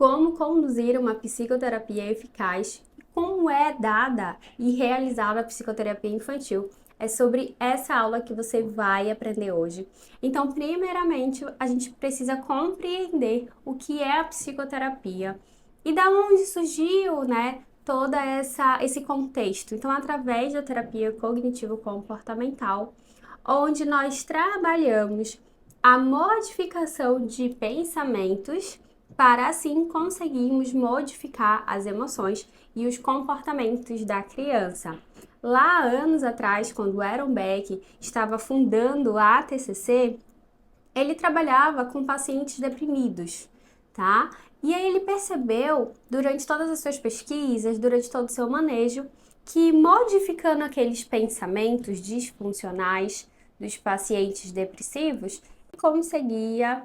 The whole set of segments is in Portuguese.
como conduzir uma psicoterapia eficaz, como é dada e realizada a psicoterapia infantil. É sobre essa aula que você vai aprender hoje. Então, primeiramente, a gente precisa compreender o que é a psicoterapia e da onde surgiu, todo esse contexto. Então, através da terapia cognitivo-comportamental, onde nós trabalhamos a modificação de pensamentos para assim conseguirmos modificar as emoções e os comportamentos da criança. Lá anos atrás, quando Aaron Beck estava fundando a TCC, ele trabalhava com pacientes deprimidos, tá? E aí ele percebeu, durante todas as suas pesquisas, durante todo o seu manejo, que modificando aqueles pensamentos disfuncionais dos pacientes depressivos, conseguia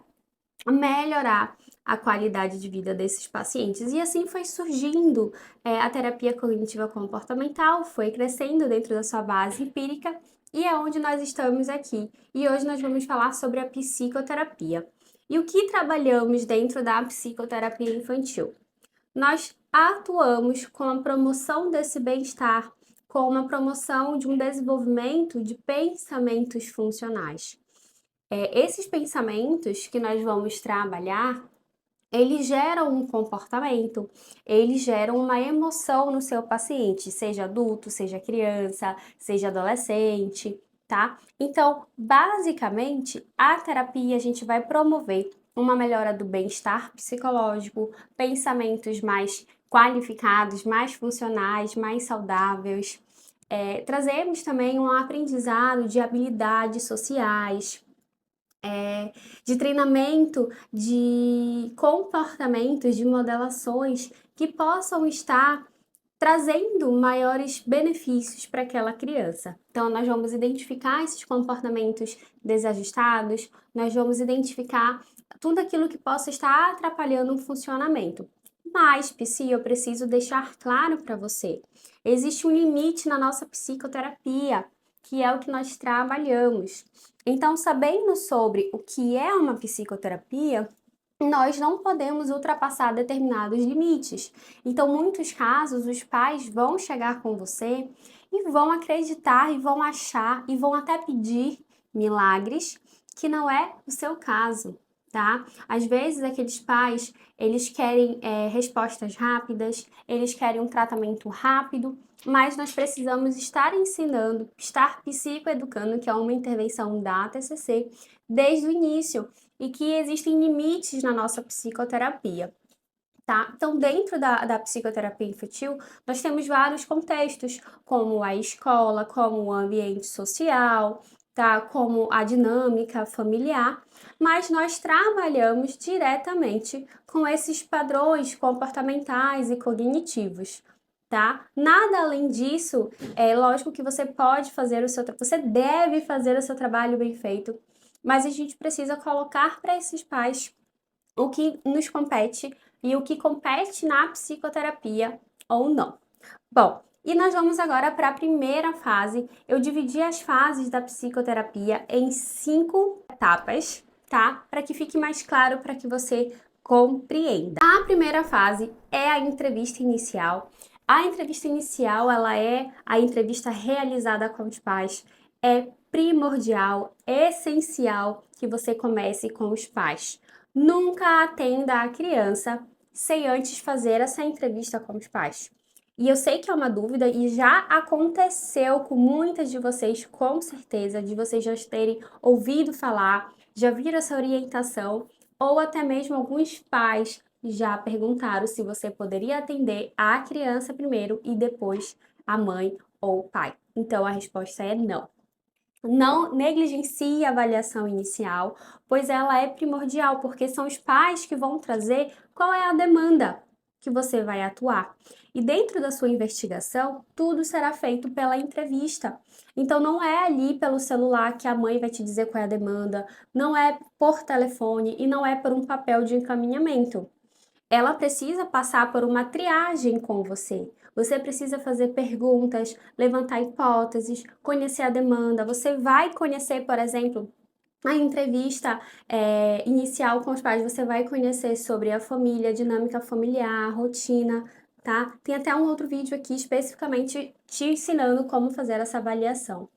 melhorar a qualidade de vida desses pacientes. E assim foi surgindo a terapia cognitiva comportamental, foi crescendo dentro da sua base empírica e é onde nós estamos aqui. E hoje nós vamos falar sobre a psicoterapia. E o que trabalhamos dentro da psicoterapia infantil? Nós atuamos com a promoção desse bem-estar, com uma promoção de um desenvolvimento de pensamentos funcionais. Esses pensamentos que nós vamos trabalhar, eles geram um comportamento, eles geram uma emoção no seu paciente, seja adulto, seja criança, seja adolescente, tá? Então, basicamente, a terapia a gente vai promover uma melhora do bem-estar psicológico, pensamentos mais qualificados, mais funcionais, mais saudáveis. Trazemos também um aprendizado de habilidades sociais, de treinamento de comportamentos, de modelações que possam estar trazendo maiores benefícios para aquela criança. Então, nós vamos identificar esses comportamentos desajustados, nós vamos identificar tudo aquilo que possa estar atrapalhando o funcionamento. Mas, Psi, eu preciso deixar claro para você, existe um limite na nossa psicoterapia, que é o que nós trabalhamos. Então, sabendo sobre o que é uma psicoterapia, nós não podemos ultrapassar determinados limites. Então, muitos casos, os pais vão chegar com você e vão acreditar e vão achar e vão até pedir milagres que não é o seu caso, tá? Às vezes, aqueles pais, eles querem respostas rápidas, eles querem um tratamento rápido, mas nós precisamos estar ensinando, estar psicoeducando, que é uma intervenção da TCC, desde o início e que existem limites na nossa psicoterapia. Tá? Então, dentro da psicoterapia infantil, nós temos vários contextos, como a escola, como o ambiente social, tá? Como a dinâmica familiar, mas nós trabalhamos diretamente com esses padrões comportamentais e cognitivos. Tá? Nada além disso, é lógico que você pode fazer você deve fazer o seu trabalho bem feito, mas a gente precisa colocar para esses pais o que nos compete e o que compete na psicoterapia ou não. Bom, e nós vamos agora para a primeira fase. Eu dividi as fases da psicoterapia em 5 etapas, tá? Para que fique mais claro, para que você compreenda. A primeira fase é a entrevista inicial. A entrevista inicial, ela é a entrevista realizada com os pais. É primordial, essencial que você comece com os pais. Nunca atenda a criança sem antes fazer essa entrevista com os pais. E eu sei que é uma dúvida e já aconteceu com muitas de vocês, com certeza, de vocês já terem ouvido falar, já viram essa orientação, ou até mesmo alguns pais já perguntaram se você poderia atender a criança primeiro e depois a mãe ou o pai. Então a resposta é não. Não negligencie a avaliação inicial, pois ela é primordial, porque são os pais que vão trazer qual é a demanda que você vai atuar. E dentro da sua investigação, tudo será feito pela entrevista. Então, não é ali pelo celular que a mãe vai te dizer qual é a demanda, não é por telefone e não é por um papel de encaminhamento. Ela precisa passar por uma triagem com você. Você precisa fazer perguntas, levantar hipóteses, conhecer a demanda. Você vai conhecer, por exemplo, A entrevista inicial com os pais, você vai conhecer sobre a família, dinâmica familiar, rotina, tá? Tem até um outro vídeo aqui especificamente te ensinando como fazer essa avaliação,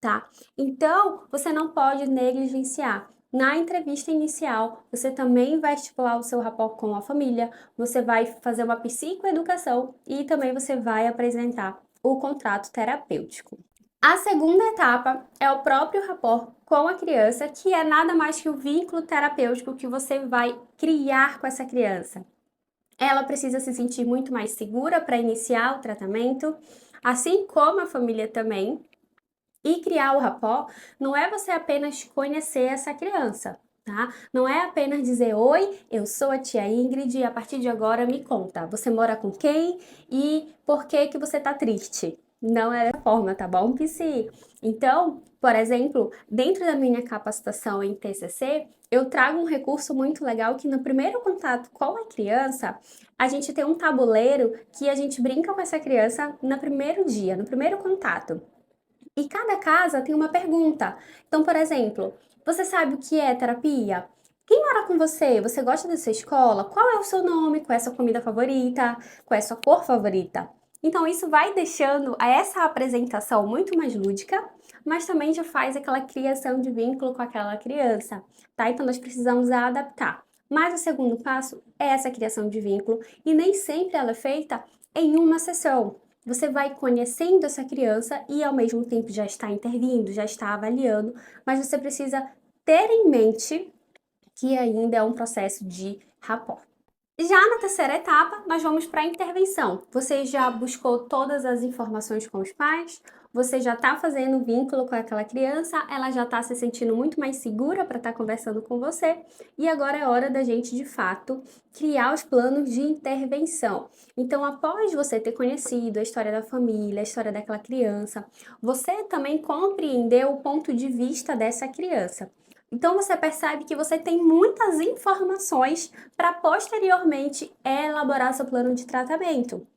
tá? Então, você não pode negligenciar. Na entrevista inicial, você também vai estipular o seu rapport com a família, você vai fazer uma psicoeducação e também você vai apresentar o contrato terapêutico. A segunda etapa é o próprio rapport com a criança, que é nada mais que o vínculo terapêutico que você vai criar com essa criança. Ela precisa se sentir muito mais segura para iniciar o tratamento, assim como a família também. E criar o rapport não é você apenas conhecer essa criança, tá? Não é apenas dizer: oi, eu sou a tia Ingrid e a partir de agora me conta, você mora com quem e por que que você tá triste? Não é dessa forma, tá bom, Psi? Então, por exemplo, dentro da minha capacitação em TCC, eu trago um recurso muito legal que no primeiro contato com a criança, a gente tem um tabuleiro que a gente brinca com essa criança no primeiro dia, no primeiro contato. E cada casa tem uma pergunta. Então, por exemplo, você sabe o que é terapia? Quem mora com você? Você gosta da sua escola? Qual é o seu nome? Qual é a sua comida favorita? Qual é a sua cor favorita? Então, isso vai deixando essa apresentação muito mais lúdica, mas também já faz aquela criação de vínculo com aquela criança, tá? Então, nós precisamos adaptar. Mas o segundo passo é essa criação de vínculo e nem sempre ela é feita em uma sessão. Você vai conhecendo essa criança e ao mesmo tempo já está intervindo, já está avaliando, mas você precisa ter em mente que ainda é um processo de rapport. Já na terceira etapa, nós vamos para a intervenção. Você já buscou todas as informações com os pais, você já está fazendo vínculo com aquela criança, ela já está se sentindo muito mais segura para estar conversando com você, e agora é hora da gente, de fato, criar os planos de intervenção. Então, após você ter conhecido a história da família, a história daquela criança, você também compreendeu o ponto de vista dessa criança. Então, você percebe que você tem muitas informações para posteriormente elaborar seu plano de tratamento.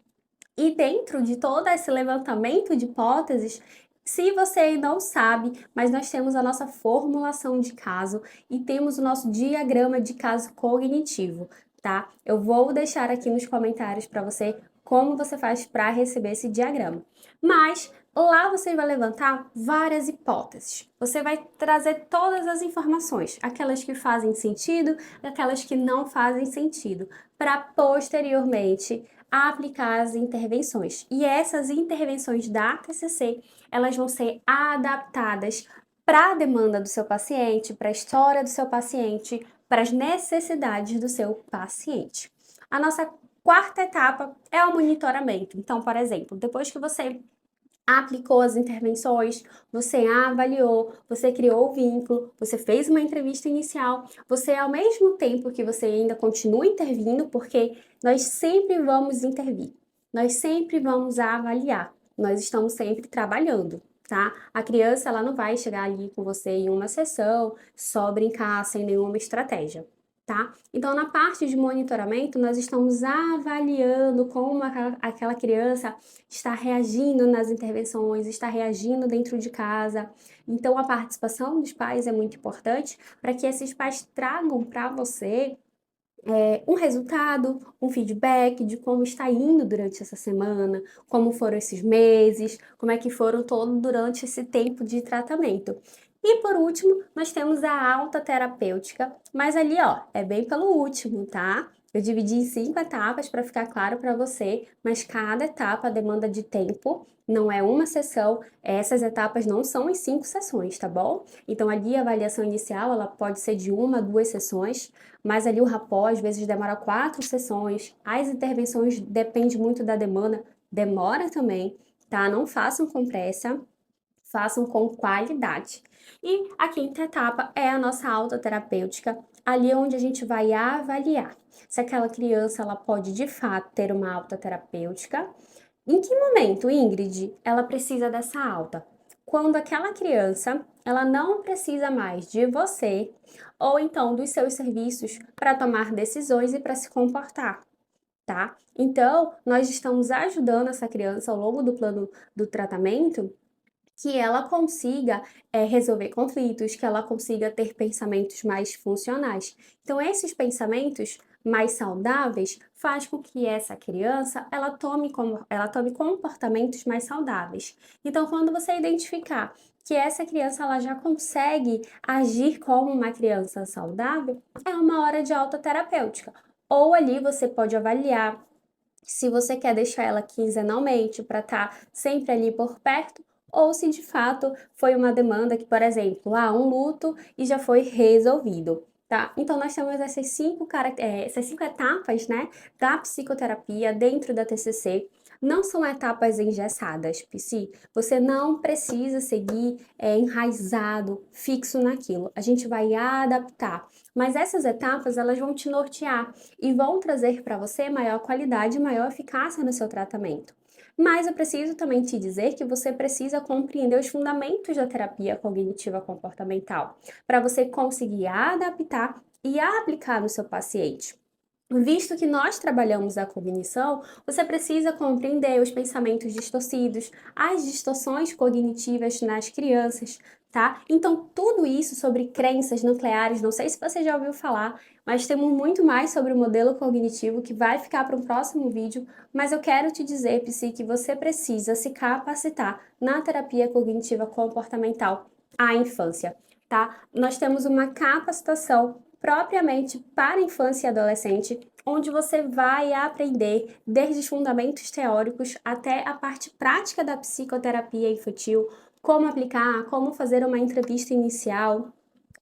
E dentro de todo esse levantamento de hipóteses, se você não sabe, mas nós temos a nossa formulação de caso e temos o nosso diagrama de caso cognitivo, tá? Eu vou deixar aqui nos comentários para você como você faz para receber esse diagrama. Mas lá você vai levantar várias hipóteses. Você vai trazer todas as informações, aquelas que fazem sentido, aquelas que não fazem sentido, para posteriormente aplicar as intervenções. E essas intervenções da TCC, elas vão ser adaptadas para a demanda do seu paciente, para a história do seu paciente, para as necessidades do seu paciente. A nossa quarta etapa é o monitoramento. Então, por exemplo, depois que você aplicou as intervenções, você avaliou, você criou o vínculo, você fez uma entrevista inicial, você ao mesmo tempo que você ainda continua intervindo, porque nós sempre vamos intervir, nós sempre vamos avaliar, nós estamos sempre trabalhando, tá? A criança, ela não vai chegar ali com você em uma sessão, só brincar sem nenhuma estratégia. Tá? Então, na parte de monitoramento, nós estamos avaliando como aquela criança está reagindo nas intervenções, está reagindo dentro de casa. Então, a participação dos pais é muito importante para que esses pais tragam para você um resultado, um feedback de como está indo durante essa semana, como foram esses meses, como é que foram todo durante esse tempo de tratamento. E por último, nós temos a alta terapêutica, mas ali, ó, é bem pelo último, tá? Eu dividi em 5 etapas para ficar claro para você, mas cada etapa demanda de tempo, não é uma sessão, essas etapas não são em 5 sessões, tá bom? Então ali a avaliação inicial, ela pode ser de 1 a 2 sessões, mas ali o rapport às vezes demora 4 sessões, as intervenções depende muito da demanda, demora também, tá? Não façam com pressa, façam com qualidade. E a quinta etapa é a nossa autoterapêutica, ali onde a gente vai avaliar se aquela criança ela pode de fato ter uma autoterapêutica. Em que momento, Ingrid, ela precisa dessa alta? Quando aquela criança, ela não precisa mais de você ou então dos seus serviços para tomar decisões e para se comportar, tá? Então, nós estamos ajudando essa criança ao longo do plano do tratamento que ela consiga resolver conflitos, que ela consiga ter pensamentos mais funcionais. Então, esses pensamentos mais saudáveis faz com que essa criança ela tome comportamentos mais saudáveis. Então, quando você identificar que essa criança ela já consegue agir como uma criança saudável, é uma hora de autoterapêutica. Ou ali você pode avaliar se você quer deixar ela quinzenalmente para estar sempre ali por perto, ou se de fato foi uma demanda que, por exemplo, um luto e já foi resolvido, tá? Então nós temos essas cinco etapas, né, da psicoterapia dentro da TCC. Não são etapas engessadas, Psi. Você não precisa seguir enraizado, fixo naquilo. A gente vai adaptar. Mas essas etapas, elas vão te nortear e vão trazer para você maior qualidade e maior eficácia no seu tratamento. Mas eu preciso também te dizer que você precisa compreender os fundamentos da terapia cognitiva comportamental, para você conseguir adaptar e aplicar no seu paciente. Visto que nós trabalhamos a cognição, você precisa compreender os pensamentos distorcidos, as distorções cognitivas nas crianças, tá? Então, tudo isso sobre crenças nucleares, não sei se você já ouviu falar, mas temos muito mais sobre o modelo cognitivo que vai ficar para um próximo vídeo, mas eu quero te dizer, Psi, que você precisa se capacitar na terapia cognitiva comportamental à infância, tá? Nós temos uma capacitação propriamente para infância e adolescente, onde você vai aprender desde os fundamentos teóricos até a parte prática da psicoterapia infantil, como aplicar, como fazer uma entrevista inicial,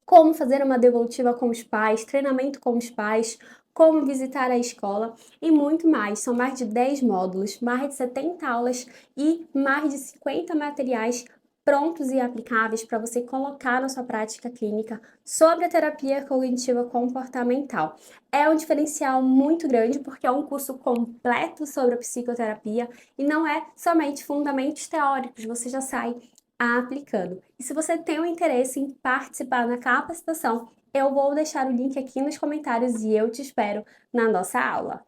como fazer uma devolutiva com os pais, treinamento com os pais, como visitar a escola e muito mais. São mais de 10 módulos, mais de 70 aulas e mais de 50 materiais prontos e aplicáveis para você colocar na sua prática clínica sobre a terapia cognitiva comportamental. É um diferencial muito grande porque é um curso completo sobre a psicoterapia e não é somente fundamentos teóricos, você já sai aplicando. E se você tem um interesse em participar da capacitação, eu vou deixar o link aqui nos comentários e eu te espero na nossa aula.